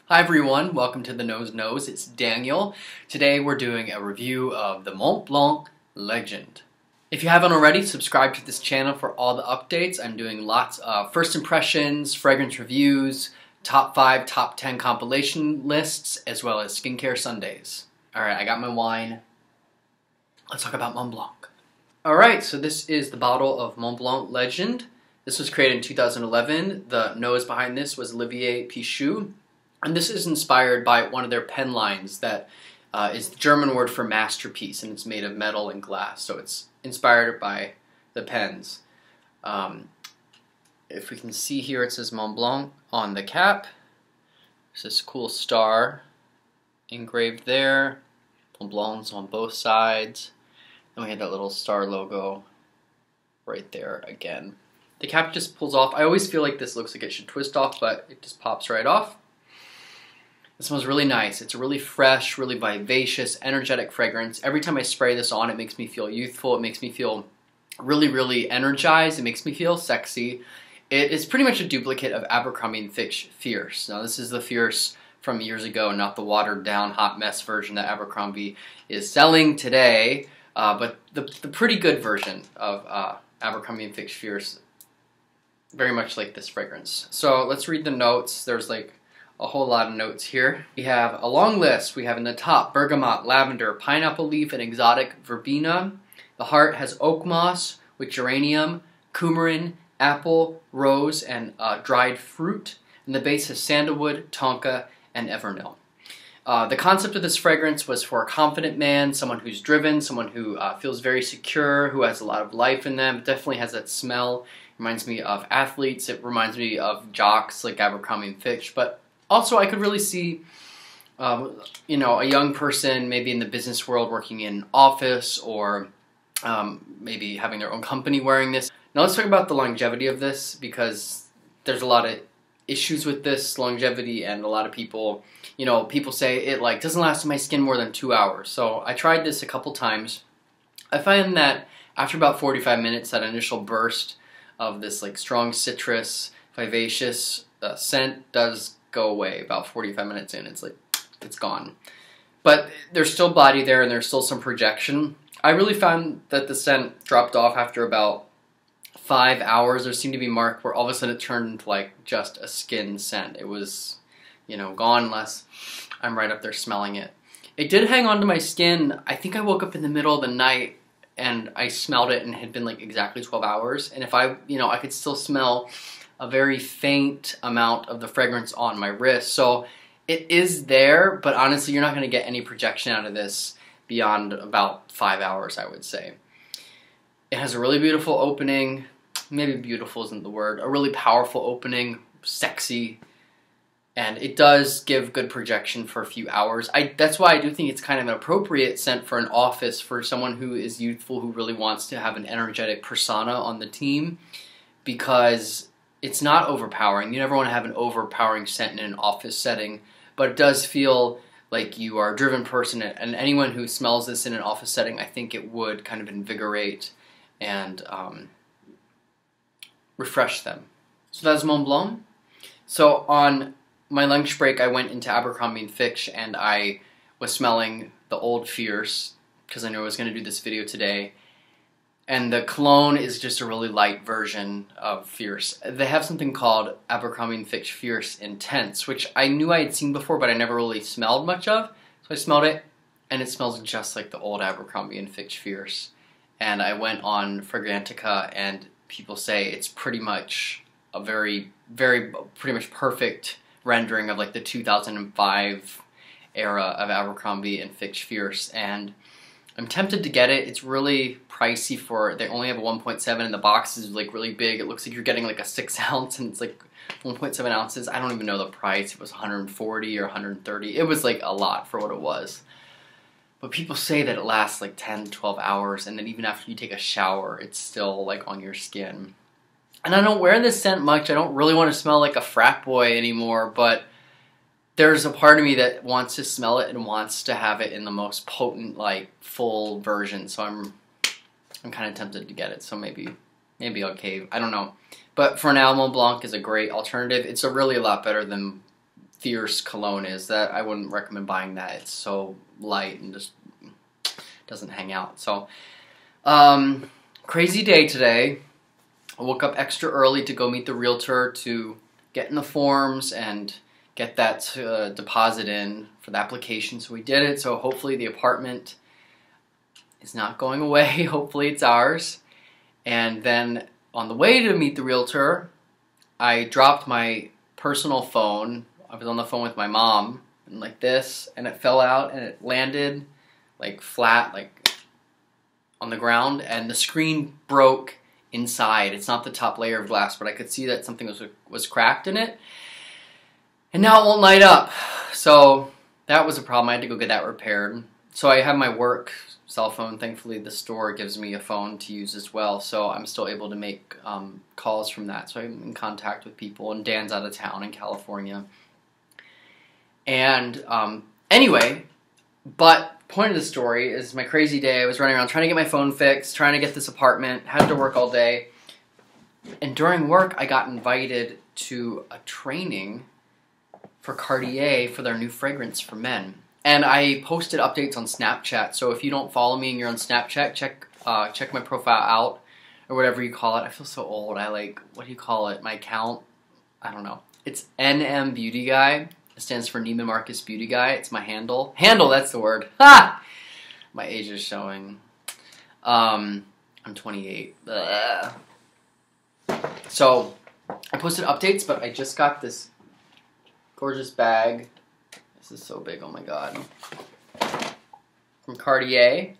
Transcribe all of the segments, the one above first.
Hi everyone, welcome to the Nose. It's Daniel. Today we're doing a review of the Mont Blanc Legend. If you haven't already, subscribe to this channel for all the updates. I'm doing lots of first impressions, fragrance reviews, top 5, top 10 compilation lists, as well as skincare Sundays. Alright, I got my wine. Let's talk about Mont Blanc. Alright, so this is the bottle of Mont Blanc Legend. This was created in 2011. The nose behind this was Olivier Pichou. And this is inspired by one of their pen lines that is the German word for masterpiece, and it's made of metal and glass. So it's inspired by the pens. If we can see here, it says Mont Blanc on the cap. There's this cool star engraved there. Mont Blanc's on both sides. And we had that little star logo right there again. The cap just pulls off. I always feel like this looks like it should twist off, but it just pops right off. It smells really nice. It's a really fresh, really vivacious, energetic fragrance. Every time I spray this on, it makes me feel youthful. It makes me feel really, really energized. It makes me feel sexy. It is pretty much a duplicate of Abercrombie & Fitch Fierce. Now, this is the Fierce from years ago, not the watered-down hot mess version that Abercrombie is selling today, but the pretty good version of Abercrombie & Fitch Fierce. Very much like this fragrance. So let's read the notes. There's like a whole lot of notes here. We have a long list. We have in the top bergamot, lavender, pineapple leaf, and exotic verbena. The heart has oak moss with geranium, coumarin, apple, rose, and dried fruit. And the base has sandalwood, tonka, and evernel. The concept of this fragrance was for a confident man, someone who's driven, someone who feels very secure, who has a lot of life in them. It definitely has that smell. Reminds me of athletes. It reminds me of jocks like Abercrombie & Fitch. But also I could really see, a young person maybe in the business world working in office or maybe having their own company wearing this. Now let's talk about the longevity of this, because there's a lot of issues with this longevity, and a lot of people, people say it like doesn't last in my skin more than 2 hours. So I tried this a couple times. I find that after about 45 minutes, that initial burst of this like strong citrus, vivacious scent does go away. About 45 minutes in, it's gone. But there's still body there, and there's still some projection. I really found that the scent dropped off after about 5 hours. There seemed to be a mark where all of a sudden it turned into like just a skin scent. It was, gone unless I'm right up there smelling it. It did hang on to my skin. I think I woke up in the middle of the night and I smelled it, and it had been like exactly 12 hours. And if I could still smell a very faint amount of the fragrance on my wrist. So it is there, but honestly, you're not going to get any projection out of this beyond about 5 hours, I would say. It has a really beautiful opening. Maybe beautiful isn't the word. A really powerful opening, sexy. And it does give good projection for a few hours. That's why I do think it's kind of an appropriate scent for an office, for someone who is youthful, who really wants to have an energetic persona on the team, because it's not overpowering. You never want to have an overpowering scent in an office setting, but it does feel like you are a driven person, and anyone who smells this in an office setting, I think it would kind of invigorate and refresh them. So that's Mont Blanc. So on my lunch break, I went into Abercrombie & Fitch, and I was smelling the old Fierce, because I knew I was going to do this video today. And the cologne is just a really light version of Fierce. They have something called Abercrombie & Fitch Fierce Intense, which I knew I had seen before, but I never really smelled much of. So I smelled it, and it smells just like the old Abercrombie & Fitch Fierce. And I went on Fragrantica, and people say it's pretty much a pretty much perfect rendering of like the 2005 era of Abercrombie & Fitch Fierce. And I'm tempted to get it. It's really pricey they only have a 1.7, and the box is like really big. It looks like you're getting like a 6 ounce, and it's like 1.7 ounces. I don't even know the price. It was 140 or 130. It was like a lot for what it was. But people say that it lasts like 10, 12 hours, and then even after you take a shower, it's still like on your skin. And I don't wear this scent much. I don't really want to smell like a frat boy anymore, but there's a part of me that wants to smell it and wants to have it in the most potent, like, full version. So I'm kind of tempted to get it. So maybe I'll cave. I don't know. But for now, Mont Blanc is a great alternative. It's really a lot better than fierce cologne is. That I wouldn't recommend buying that. It's so light and just doesn't hang out. So, crazy day today. I woke up extra early to go meet the realtor to get in the forms and get that deposit in for the application. So we did it. So hopefully the apartment is not going away. Hopefully it's ours. And then on the way to meet the realtor, I dropped my personal phone. I was on the phone with my mom and like this, and it fell out and it landed like flat, like on the ground, and the screen broke inside. It's not the top layer of glass, but I could see that something was cracked in it. And now it won't light up. So that was a problem. I had to go get that repaired. So I have my work cell phone. Thankfully, the store gives me a phone to use as well. So I'm still able to make calls from that. So I'm in contact with people. And Dan's out of town in California. And anyway, but point of the story is my crazy day. I was running around trying to get my phone fixed, trying to get this apartment, had to work all day. And during work, I got invited to a training for Cartier for their new fragrance for men. And I posted updates on Snapchat. So if you don't follow me and you're on Snapchat, check my profile out, or whatever you call it. I feel so old. What do you call it? My account? I don't know. It's NM Beauty Guy. It stands for Neiman Marcus Beauty Guy. It's my handle. Handle, that's the word. Ha! My age is showing. I'm 28. Ugh. So I posted updates, but I just got this gorgeous bag. This is so big, oh my god. From Cartier.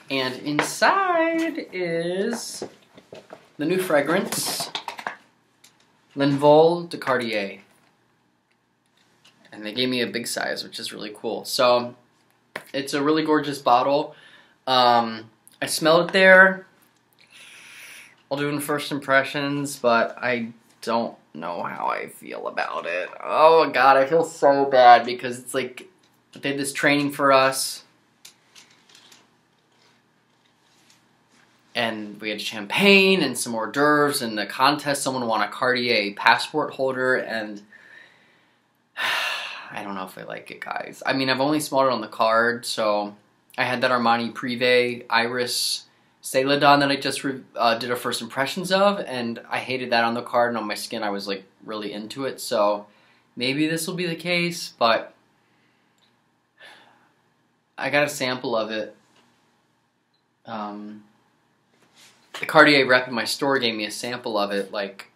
And inside is the new fragrance, L'Envol de Cartier. And they gave me a big size, which is really cool. So it's a really gorgeous bottle. I smelled it there. I'll do it in first impressions, but I don't know how I feel about it. Oh god, I feel so bad because it's like they did this training for us. And we had champagne and some hors d'oeuvres and the contest. Someone won a Cartier passport holder, and I don't know if I like it, guys. I mean, I've only smelled it on the card, so I had that Armani Privé Iris Celadon that I just did a first impressions of, and I hated that on the card, and on my skin I was like really into it, so maybe this will be the case, but I got a sample of it. The Cartier rep in my store gave me a sample of it like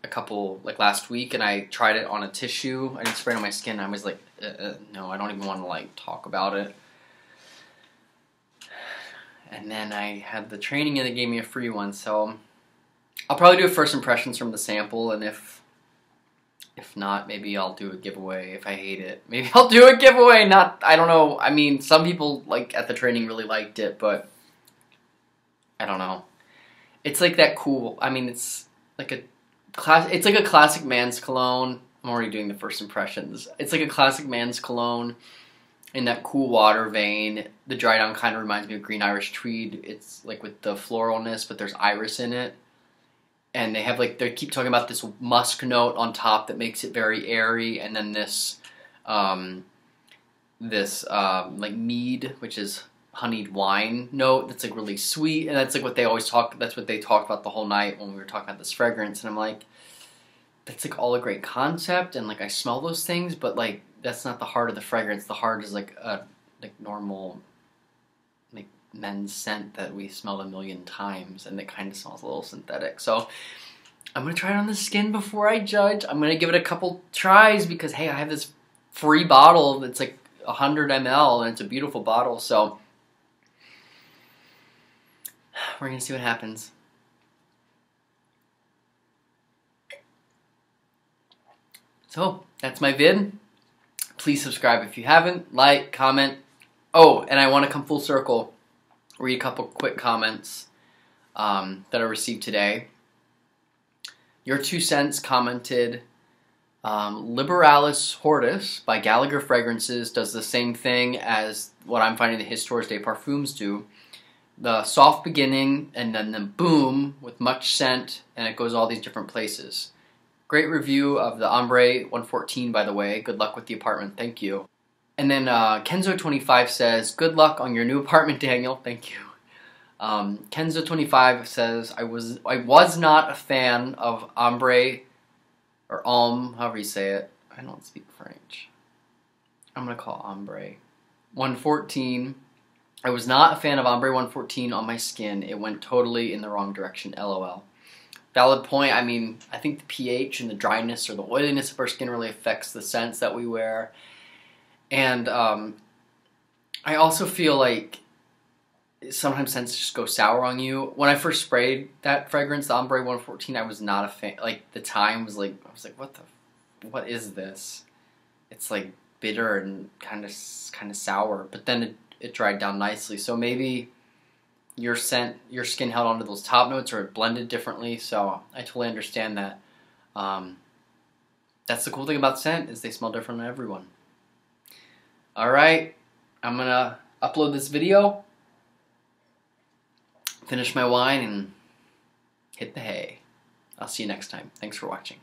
last week, and I tried it on a tissue. I didn't spray it on my skin. I was like, no, I don't even want to like talk about it. And then I had the training and they gave me a free one, so I'll probably do a first impressions from the sample, and if not, maybe I'll do a giveaway if I hate it. Maybe I'll do a giveaway, I don't know. I mean, some people like at the training really liked it, but I don't know. It's like that cool, I mean, it's like a classic man's cologne. I'm already doing the first impressions. It's like a classic man's cologne in that cool water vein. The dry down kind of reminds me of green Irish tweed. It's like with the floralness, but there's iris in it. And they have they keep talking about this musk note on top that makes it very airy, and then this like mead, which is honeyed wine note that's like really sweet, and that's like what they always talk. That's what they talked about the whole night when we were talking about this fragrance. And I'm like, that's like all a great concept, and like I smell those things, but like that's not the heart of the fragrance. The heart is like a normal like men's scent that we smelled a million times, and it kind of smells a little synthetic. So I'm gonna try it on the skin before I judge. I'm gonna give it a couple tries because hey, I have this free bottle that's like 100 ml, and it's a beautiful bottle. So we're gonna see what happens. So that's my vid. Please subscribe if you haven't. Like, comment. Oh, and I want to come full circle. Read a couple quick comments that I received today. Your 2 cents commented, Liberalis Hortus by Gallagher Fragrances does the same thing as what I'm finding the Histoires des Parfums do. The soft beginning and then the boom with much scent, and it goes all these different places. Great review of the Ombre 114, by the way. Good luck with the apartment. Thank you. And then Kenzo25 says, good luck on your new apartment, Daniel. Thank you. Kenzo25 says, I was not a fan of Ombre, or Alm, however you say it. I don't speak French. I'm going to call Ombre 114. I was not a fan of Ombre 114 on my skin. It went totally in the wrong direction, LOL. Valid point. I mean, I think the pH and the dryness or the oiliness of our skin really affects the scents that we wear. And I also feel like sometimes scents just go sour on you. When I first sprayed that fragrance, the Ombre 114, I was not a fan. Like, the time was like, I was like, what is this? It's like bitter and kind of sour. But then it dried down nicely. So maybe your skin held onto those top notes, or it blended differently. So I totally understand that. That's the cool thing about scent, is they smell different on everyone. Alright, I'm gonna upload this video, finish my wine, and hit the hay. I'll see you next time. Thanks for watching.